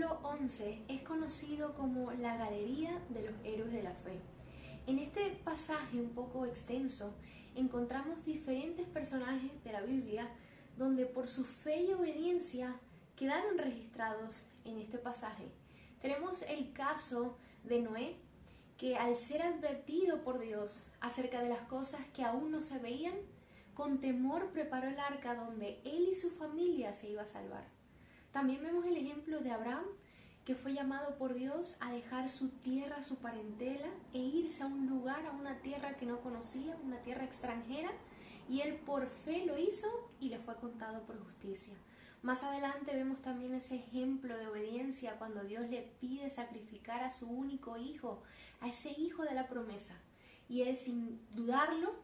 libro 11 es conocido como la Galería de los Héroes de la Fe. En este pasaje un poco extenso encontramos diferentes personajes de la Biblia donde por su fe y obediencia quedaron registrados en este pasaje. Tenemos el caso de Noé, que al ser advertido por Dios acerca de las cosas que aún no se veían, con temor preparó el arca donde él y su familia se iba a salvar. También vemos el ejemplo de Abraham, que fue llamado por Dios a dejar su tierra, su parentela, e irse a un lugar, a una tierra que no conocía, una tierra extranjera, y él por fe lo hizo y le fue contado por justicia. Más adelante vemos también ese ejemplo de obediencia cuando Dios le pide sacrificar a su único hijo, a ese hijo de la promesa, y él sin dudarlo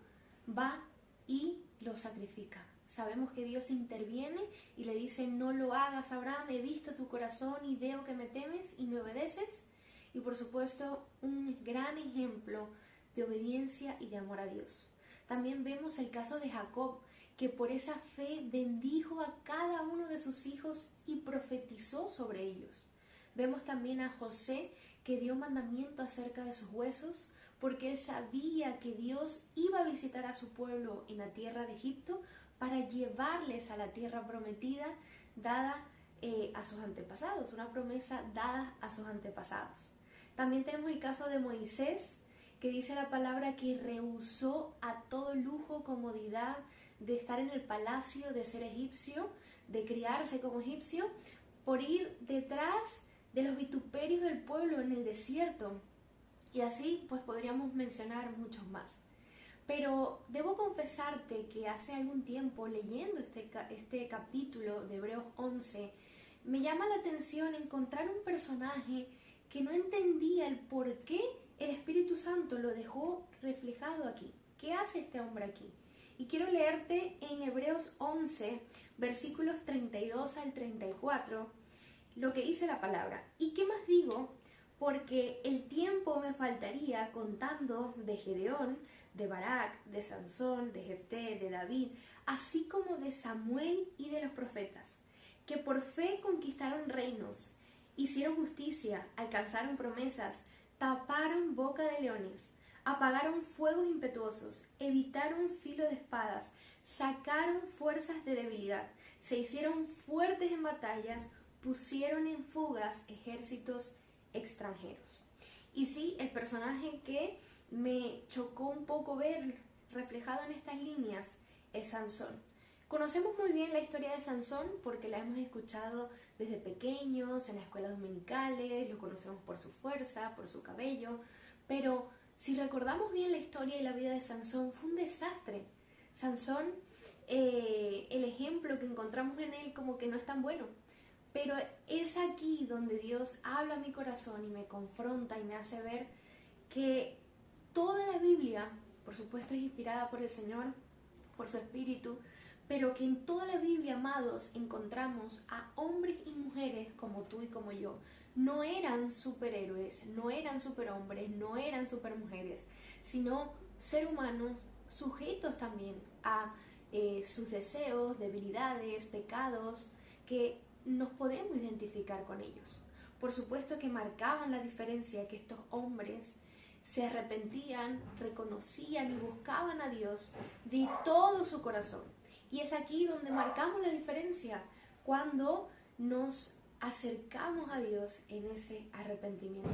va y lo sacrifica. Sabemos que Dios interviene y le dice: no lo hagas, Abraham, he visto tu corazón y veo que me temes y me obedeces. Y por supuesto, un gran ejemplo de obediencia y de amor a Dios. También vemos el caso de Jacob, que por esa fe bendijo a cada uno de sus hijos y profetizó sobre ellos. Vemos también a José, que dio mandamiento acerca de sus huesos, porque él sabía que Dios iba a visitar a su pueblo en la tierra de Egipto para llevarles a la tierra prometida dada a sus antepasados, una promesa dada a sus antepasados. También tenemos el caso de Moisés, que dice la palabra que rehusó a todo lujo, comodidad, de estar en el palacio, de ser egipcio, de criarse como egipcio, por ir detrás de los vituperios del pueblo en el desierto. Y así pues podríamos mencionar muchos más. Pero debo confesarte que hace algún tiempo, leyendo este capítulo de Hebreos 11, me llama la atención encontrar un personaje que no entendía el por qué el Espíritu Santo lo dejó reflejado aquí. ¿Qué hace este hombre aquí? Y quiero leerte en Hebreos 11, versículos 32 al 34, lo que dice la palabra. ¿Y qué más digo? Porque el tiempo me faltaría contando de Gedeón, de Barak, de Sansón, de Jefté, de David, así como de Samuel y de los profetas, que por fe conquistaron reinos, hicieron justicia, alcanzaron promesas, taparon boca de leones, apagaron fuegos impetuosos, evitaron filo de espadas, sacaron fuerzas de debilidad, se hicieron fuertes en batallas, pusieron en fugas ejércitos extranjeros. Y sí, el personaje que me chocó un poco ver reflejado en estas líneas es Sansón. Conocemos muy bien la historia de Sansón porque la hemos escuchado desde pequeños, en las escuelas dominicales, lo conocemos por su fuerza, por su cabello, pero si recordamos bien la historia y la vida de Sansón, fue un desastre. Sansón, el ejemplo que encontramos en él como que no es tan bueno, pero es aquí donde Dios habla a mi corazón y me confronta y me hace ver que toda la Biblia, por supuesto, es inspirada por el Señor, por su Espíritu, pero que en toda la Biblia, amados, encontramos a hombres y mujeres como tú y como yo. No eran superhéroes, no eran superhombres, no eran supermujeres, sino seres humanos sujetos también a sus deseos, debilidades, pecados, que nos podemos identificar con ellos. Por supuesto que marcaban la diferencia que estos hombres se arrepentían, reconocían y buscaban a Dios de todo su corazón. Y es aquí donde marcamos la diferencia, cuando nos acercamos a Dios en ese arrepentimiento.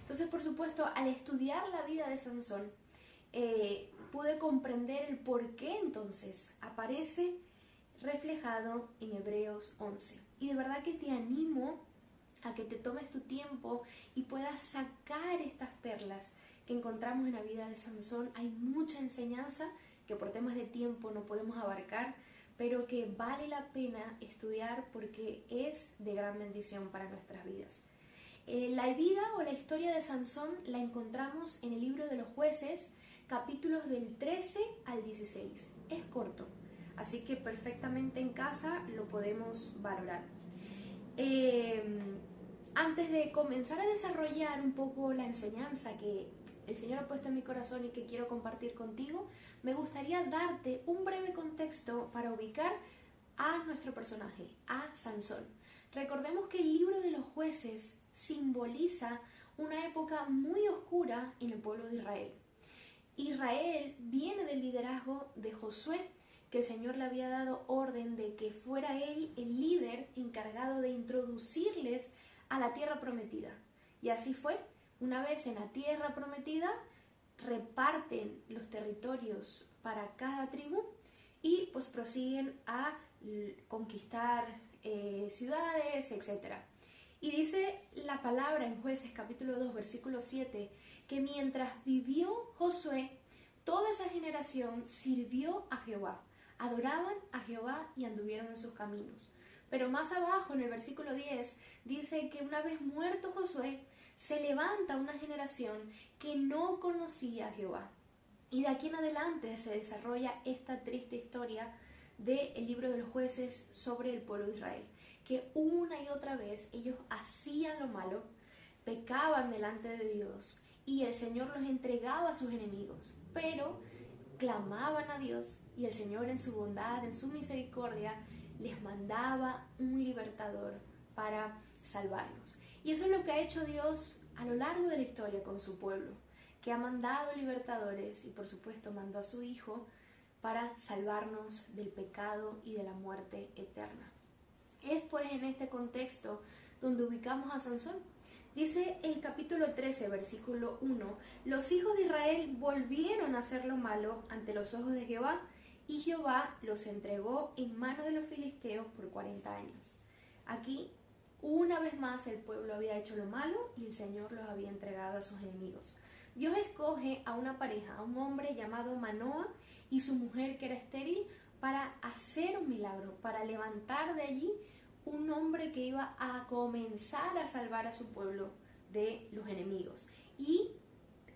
Entonces, por supuesto, al estudiar la vida de Sansón, pude comprender el por qué entonces aparece reflejado en Hebreos 11. Y de verdad que te animo a que te tomes tu tiempo y puedas sacar estas perlas que encontramos en la vida de Sansón. Hay mucha enseñanza que por temas de tiempo no podemos abarcar, pero que vale la pena estudiar porque es de gran bendición para nuestras vidas. La vida o la historia de Sansón la encontramos en el libro de los Jueces, capítulos del 13 al 16. Es corto, así que perfectamente en casa lo podemos valorar. Antes de comenzar a desarrollar un poco la enseñanza que el Señor ha puesto en mi corazón y que quiero compartir contigo, me gustaría darte un breve contexto para ubicar a nuestro personaje, a Sansón. Recordemos que el libro de los jueces simboliza una época muy oscura en el pueblo de Israel. Israel viene del liderazgo de Josué, que el Señor le había dado orden de que fuera él el líder encargado de introducirles a la tierra prometida. Y así fue. Una vez en la tierra prometida, reparten los territorios para cada tribu y pues prosiguen a conquistar ciudades, etc. Y dice la palabra en Jueces capítulo 2, versículo 7, que mientras vivió Josué, toda esa generación sirvió a Jehová, adoraban a Jehová y anduvieron en sus caminos. Pero más abajo, en el versículo 10, dice que una vez muerto Josué, se levanta una generación que no conocía a Jehová. Y de aquí en adelante se desarrolla esta triste historia del libro de los jueces sobre el pueblo de Israel, que una y otra vez ellos hacían lo malo, pecaban delante de Dios y el Señor los entregaba a sus enemigos, pero clamaban a Dios y el Señor en su bondad, en su misericordia, les mandaba un libertador para salvarlos. Y eso es lo que ha hecho Dios a lo largo de la historia con su pueblo, que ha mandado libertadores y por supuesto mandó a su Hijo para salvarnos del pecado y de la muerte eterna. Es pues en este contexto donde ubicamos a Sansón. Dice el capítulo 13, versículo 1, los hijos de Israel volvieron a hacer lo malo ante los ojos de Jehová, y Jehová los entregó en mano de los filisteos por 40 años. Aquí, una vez más, el pueblo había hecho lo malo y el Señor los había entregado a sus enemigos. Dios escoge a una pareja, a un hombre llamado Manoa y su mujer que era estéril, para hacer un milagro, para levantar de allí un hombre que iba a comenzar a salvar a su pueblo de los enemigos. Y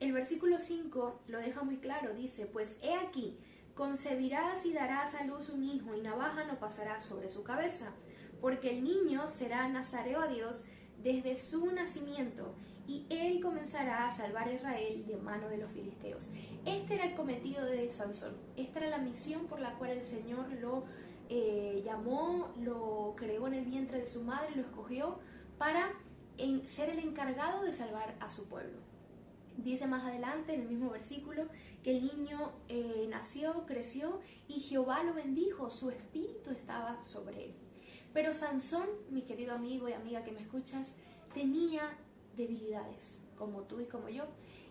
el versículo 5 lo deja muy claro, dice, pues he aquí, concebirás y darás a luz un hijo, y navaja no pasará sobre su cabeza, porque el niño será nazareo a Dios desde su nacimiento, y él comenzará a salvar a Israel de mano de los filisteos. Este era el cometido de Sansón, esta era la misión por la cual el Señor lo llamó, lo creó en el vientre de su madre, lo escogió para ser el encargado de salvar a su pueblo. Dice más adelante en el mismo versículo que el niño nació, creció y Jehová lo bendijo, su espíritu estaba sobre él. Pero Sansón, mi querido amigo y amiga que me escuchas, tenía debilidades, como tú y como yo,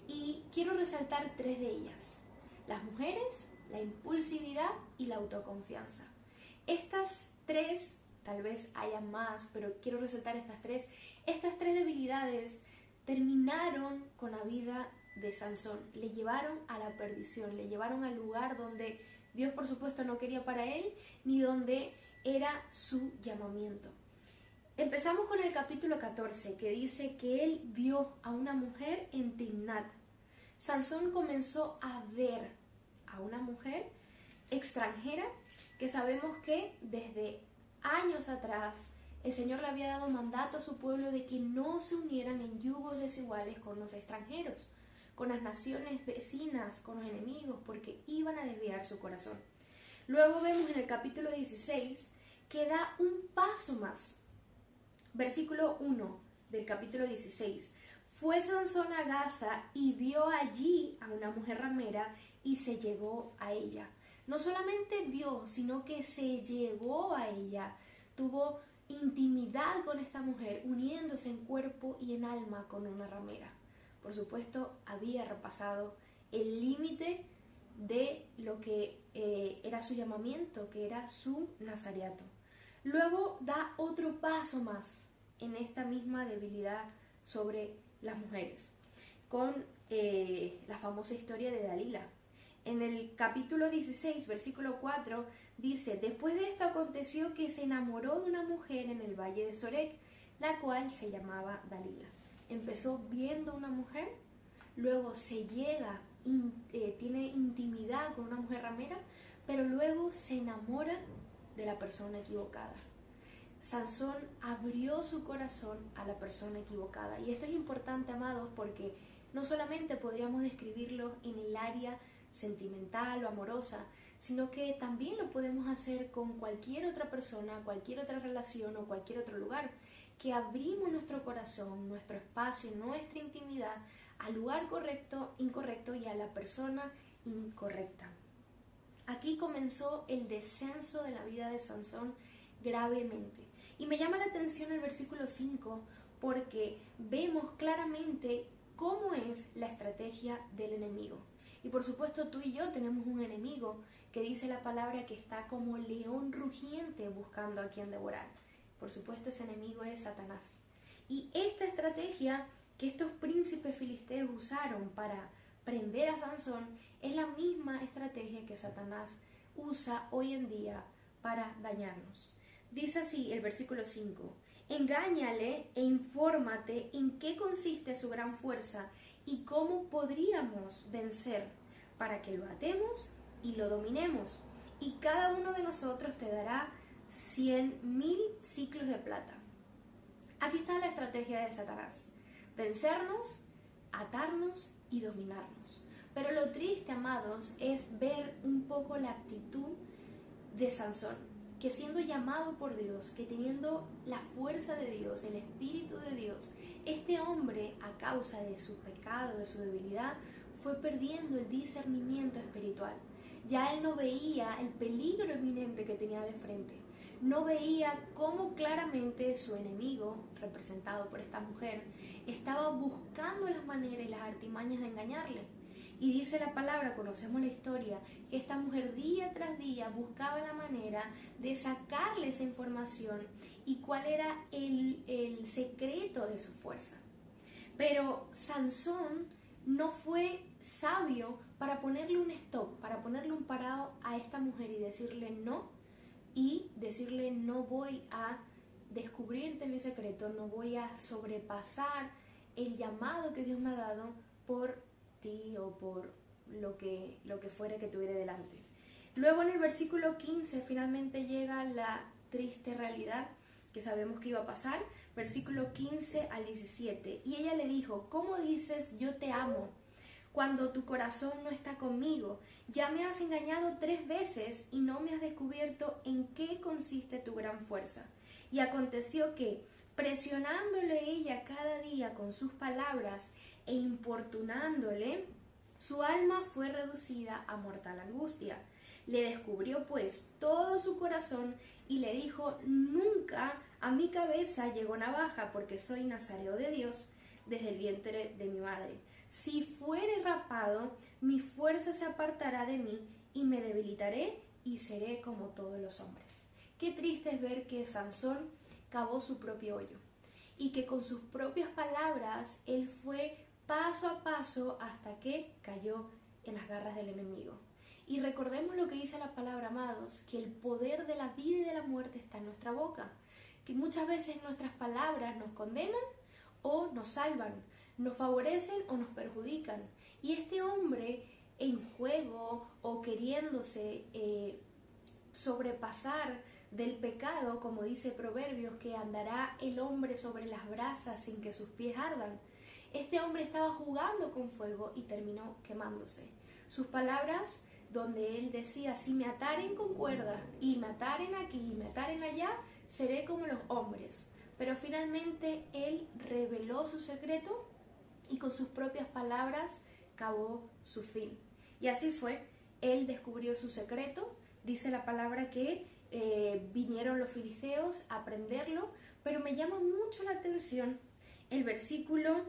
y quiero resaltar 3 de ellas: las mujeres, la impulsividad y la autoconfianza. Estas 3, tal vez haya más, pero quiero resaltar estas 3. Estas 3 debilidades terminaron con la vida de Sansón, le llevaron a la perdición, le llevaron al lugar donde Dios por supuesto no quería para él, ni donde era su llamamiento. Empezamos con el capítulo 14, que dice que él vio a una mujer en Timnat. Sansón comenzó a ver a una mujer extranjera, que sabemos que desde años atrás el Señor le había dado mandato a su pueblo de que no se unieran en yugos desiguales con los extranjeros, con las naciones vecinas, con los enemigos, porque iban a desviar su corazón. Luego vemos en el capítulo 16 que da un paso más. Versículo 1 del capítulo 16. Fue Sansón a Gaza y vio allí a una mujer ramera y se llegó a ella. No solamente vio, sino que se llegó a ella. Tuvo intimidad con esta mujer, uniéndose en cuerpo y en alma con una ramera. Por supuesto, había repasado el límite de lo que era su llamamiento, que era su nazareato. Luego da otro paso más en esta misma debilidad sobre las mujeres, con la famosa historia de Dalila. En el capítulo 16, versículo 4, dice: después de esto aconteció que se enamoró de una mujer en el valle de Sorek, la cual se llamaba Dalila. Empezó viendo una mujer, luego se llega, tiene intimidad con una mujer ramera, pero luego se enamora de la persona equivocada. Sansón abrió su corazón a la persona equivocada. Y esto es importante, amados, porque no solamente podríamos describirlo en el área sentimental o amorosa, sino que también lo podemos hacer con cualquier otra persona, cualquier otra relación o cualquier otro lugar, que abrimos nuestro corazón, nuestro espacio, nuestra intimidad al lugar correcto, incorrecto y a la persona incorrecta. Aquí comenzó el descenso de la vida de Sansón gravemente. Y me llama la atención el versículo 5 porque vemos claramente cómo es la estrategia del enemigo. Y por supuesto tú y yo tenemos un enemigo que dice la palabra que está como león rugiente buscando a quien devorar. Por supuesto ese enemigo es Satanás. Y esta estrategia que estos príncipes filisteos usaron para prender a Sansón es la misma estrategia que Satanás usa hoy en día para dañarnos. Dice así el versículo 5: engáñale e infórmate en qué consiste su gran fuerza y cómo podríamos vencer, para que lo atemos y lo dominemos. Y cada uno de nosotros te dará 100,000 ciclos de plata. Aquí está la estrategia de Satanás: vencernos, atarnos y dominarnos. Pero lo triste, amados, es ver un poco la actitud de Sansón, que siendo llamado por Dios, que teniendo la fuerza de Dios, el Espíritu de Dios, este hombre, a causa de su pecado, de su debilidad, fue perdiendo el discernimiento espiritual. Ya él no veía el peligro inminente que tenía de frente. No veía cómo claramente su enemigo, representado por esta mujer, estaba buscando las maneras y las artimañas de engañarle. Y dice la palabra, conocemos la historia, que esta mujer día tras día buscaba la manera de sacarle esa información y cuál era el secreto de su fuerza. Pero Sansón no fue sabio para ponerle un stop, para ponerle un parado a esta mujer y decirle no, y decirle no voy a descubrirte mi secreto, no voy a sobrepasar el llamado que Dios me ha dado por ti o por lo que fuera que tuviera delante. Luego en el versículo 15 finalmente llega la triste realidad que sabemos que iba a pasar, versículo 15 al 17. Y ella le dijo: ¿cómo dices yo te amo cuando tu corazón no está conmigo? Ya me has engañado 3 veces y no me has descubierto en qué consiste tu gran fuerza. Y aconteció que, presionándole ella cada día con sus palabras e importunándole, su alma fue reducida a mortal angustia. Le descubrió pues todo su corazón y le dijo: nunca a mi cabeza llegó navaja, porque soy nazareo de Dios desde el vientre de mi madre. Si fuere rapado, mi fuerza se apartará de mí y me debilitaré y seré como todos los hombres. Qué triste es ver que Sansón cavó su propio hoyo y que con sus propias palabras él fue paso a paso hasta que cayó en las garras del enemigo. Y recordemos lo que dice la palabra, amados, que el poder de la vida y de la muerte está en nuestra boca, que muchas veces nuestras palabras nos condenan o nos salvan, nos favorecen o nos perjudican. Y este hombre, en juego o queriéndose sobrepasar del pecado, como dice Proverbios, que andará el hombre sobre las brasas sin que sus pies ardan. Este hombre estaba jugando con fuego y terminó quemándose. Sus palabras, donde él decía: si me ataren con cuerda y me ataren aquí y me ataren allá, seré como los hombres. Pero finalmente él reveló su secreto y con sus propias palabras cavó su fin. Y así fue, él descubrió su secreto. Dice la palabra que vinieron los filisteos a prenderlo, pero me llama mucho la atención el versículo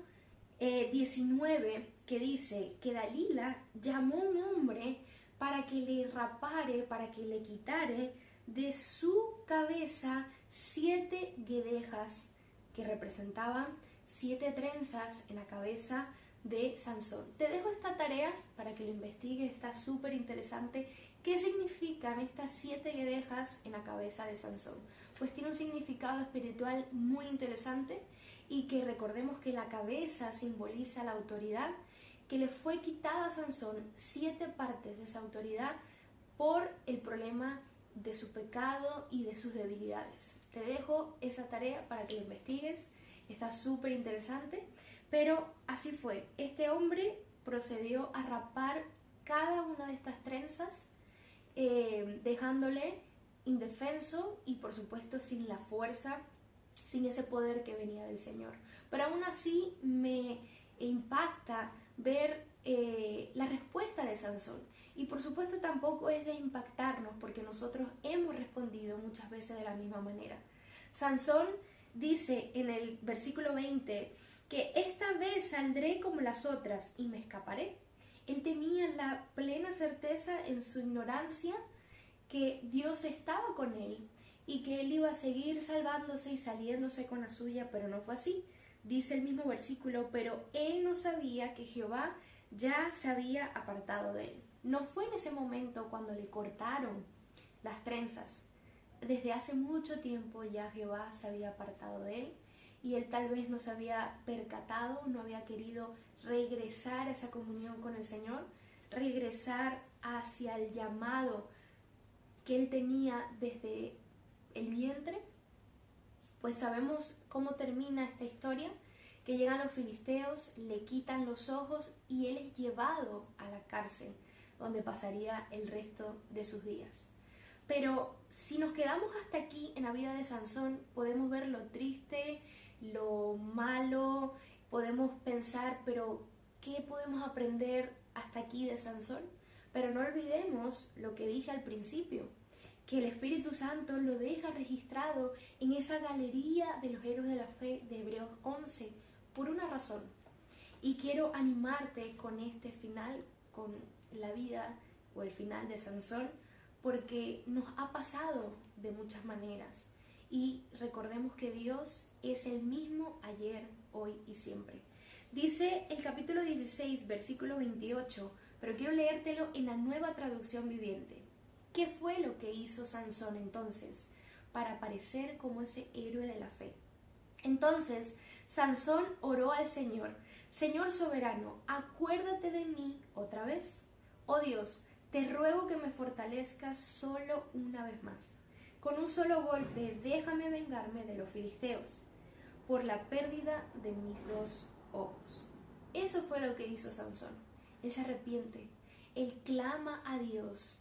19, que dice que Dalila llamó a un hombre para que le rapare, para que le quitare de su cabeza 7 guedejas que representaban 7 trenzas en la cabeza de Sansón. Te dejo esta tarea para que lo investigues, está súper interesante. ¿Qué significan estas 7 guedejas en la cabeza de Sansón? Pues tiene un significado espiritual muy interesante, y que recordemos que la cabeza simboliza la autoridad, que le fue quitada a Sansón 7 partes de esa autoridad por el problema de su pecado y de sus debilidades. Te dejo esa tarea para que lo investigues, está súper interesante, pero así fue. Este hombre procedió a rapar cada una de estas trenzas dejándole indefenso y por supuesto sin la fuerza, sin ese poder que venía del Señor. Pero aún así me impacta ver la respuesta de Sansón. Y por supuesto tampoco es de impactarnos porque nosotros hemos respondido muchas veces de la misma manera. Sansón dice en el versículo 20 que esta vez saldré como las otras y me escaparé. Él tenía la plena certeza en su ignorancia que Dios estaba con él y que él iba a seguir salvándose y saliéndose con la suya, pero no fue así. Dice el mismo versículo, pero él no sabía que Jehová ya se había apartado de él. No fue en ese momento cuando le cortaron las trenzas. Desde hace mucho tiempo ya Jehová se había apartado de él y él tal vez no se había percatado, no había querido regresar a esa comunión con el Señor, regresar hacia el llamado que él tenía desde el vientre. Pues sabemos cómo termina esta historia, que llegan los filisteos, le quitan los ojos y él es llevado a la cárcel, donde pasaría el resto de sus días. Pero si nos quedamos hasta aquí en la vida de Sansón, podemos ver lo triste, lo malo, podemos pensar, pero ¿qué podemos aprender hasta aquí de Sansón? Pero no olvidemos lo que dije al principio, que el Espíritu Santo lo deja registrado en esa galería de los héroes de la fe de Hebreos 11, por una razón. Y quiero animarte con este final, con la vida o el final de Sansón, porque nos ha pasado de muchas maneras. Y recordemos que Dios es el mismo ayer, hoy y siempre. Dice el capítulo 16, versículo 28, pero quiero leértelo en la Nueva Traducción Viviente. ¿Qué fue lo que hizo Sansón entonces para aparecer como ese héroe de la fe? Entonces Sansón oró al Señor: Señor soberano, acuérdate de mí otra vez. Oh Dios, te ruego que me fortalezcas solo una vez más. Con un solo golpe déjame vengarme de los filisteos por la pérdida de mis dos ojos. Eso fue lo que hizo Sansón. Él se arrepiente, él clama a Dios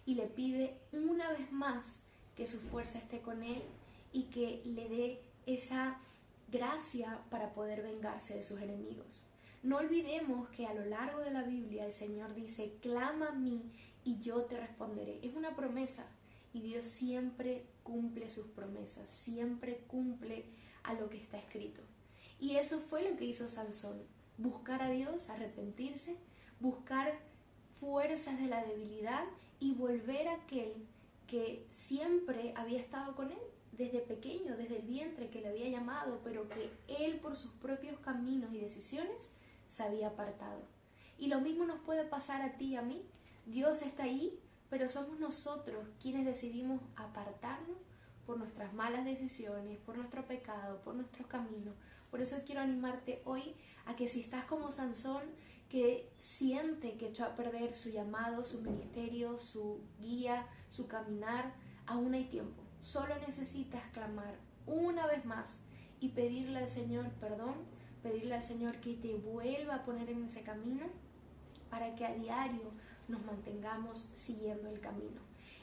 y le pide una vez más que su fuerza esté con él y que le dé esa gracia para poder vengarse de sus enemigos. No olvidemos que a lo largo de la Biblia el Señor dice: clama a mí y yo te responderé. Es una promesa y Dios siempre cumple sus promesas, siempre cumple a lo que está escrito. Y eso fue lo que hizo Sansón: buscar a Dios, arrepentirse, buscar fuerzas de la debilidad y volver a aquel que siempre había estado con él desde pequeño, desde el vientre, que le había llamado, pero que él por sus propios caminos y decisiones se había apartado. Y lo mismo nos puede pasar a ti y a mí. Dios está ahí, pero somos nosotros quienes decidimos apartarnos por nuestras malas decisiones, por nuestro pecado, por nuestros caminos. Por eso quiero animarte hoy a que si estás como Sansón, que siente que echó a perder su llamado, su ministerio, su guía, su caminar, aún hay tiempo. Solo necesitas clamar una vez más y pedirle al Señor perdón, pedirle al Señor que te vuelva a poner en ese camino para que a diario nos mantengamos siguiendo el camino.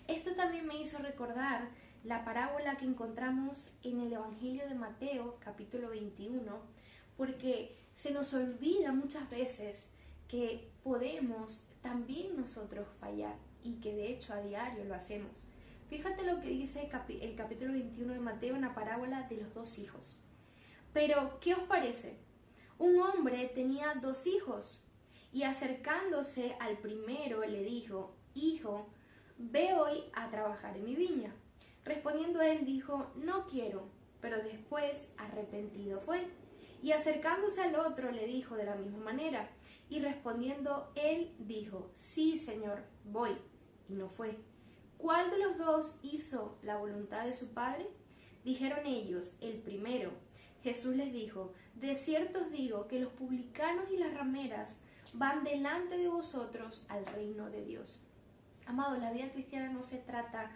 Esto también me hizo recordar la parábola que encontramos en el Evangelio de Mateo, capítulo 21, porque se nos olvida muchas veces que podemos también nosotros fallar y que de hecho a diario lo hacemos. Fíjate lo que dice el capítulo 21 de Mateo en la parábola de los dos hijos. Pero, ¿qué os parece? Un hombre tenía dos hijos y acercándose al primero le dijo: Hijo, ve hoy a trabajar en mi viña. Respondiendo él dijo: No quiero, pero después arrepentido fue. Y acercándose al otro le dijo de la misma manera. Y respondiendo él dijo: Sí, Señor, voy. Y no fue. ¿Cuál de los dos hizo la voluntad de su padre? Dijeron ellos: el primero. Jesús les dijo: de cierto os digo que los publicanos y las rameras van delante de vosotros al reino de Dios. Amado, la vida cristiana no se trata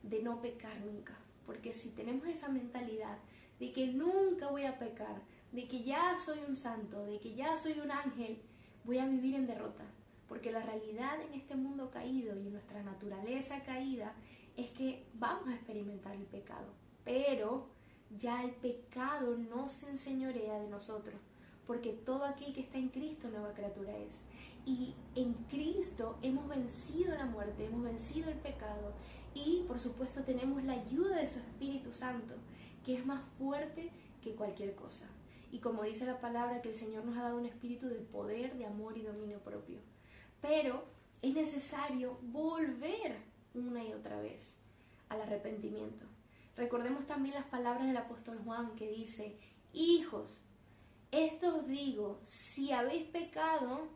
de no pecar nunca, porque si tenemos esa mentalidad de que nunca voy a pecar, de que ya soy un santo, de que ya soy un ángel, voy a vivir en derrota, porque la realidad en este mundo caído y en nuestra naturaleza caída es que vamos a experimentar el pecado, pero ya el pecado no se enseñorea de nosotros, porque todo aquel que está en Cristo nueva criatura es. Y en Cristo hemos vencido la muerte, hemos vencido el pecado y por supuesto tenemos la ayuda de su Espíritu Santo, que es más fuerte que cualquier cosa. Y como dice la palabra, que el Señor nos ha dado un espíritu de poder, de amor y dominio propio. Pero es necesario volver una y otra vez al arrepentimiento. Recordemos también las palabras del apóstol Juan, que dice: hijos, esto os digo, si habéis pecado,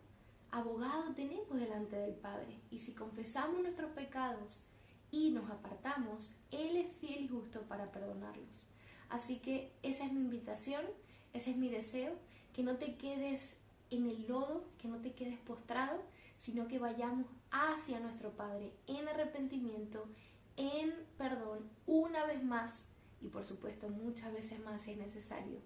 abogado tenemos delante del Padre, y si confesamos nuestros pecados y nos apartamos, Él es fiel y justo para perdonarlos. Así que esa es mi invitación, ese es mi deseo, que no te quedes en el lodo, que no te quedes postrado, sino que vayamos hacia nuestro Padre en arrepentimiento, en perdón, una vez más, y por supuesto muchas veces más si es necesario,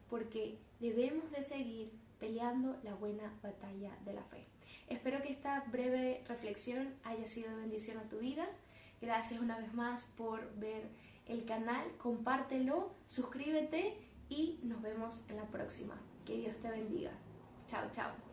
porque debemos de seguir peleando la buena batalla de la fe. Espero que esta breve reflexión haya sido de bendición a tu vida. Gracias una vez más por ver el canal, compártelo, suscríbete y nos vemos en la próxima. Que Dios te bendiga. Chao, chao.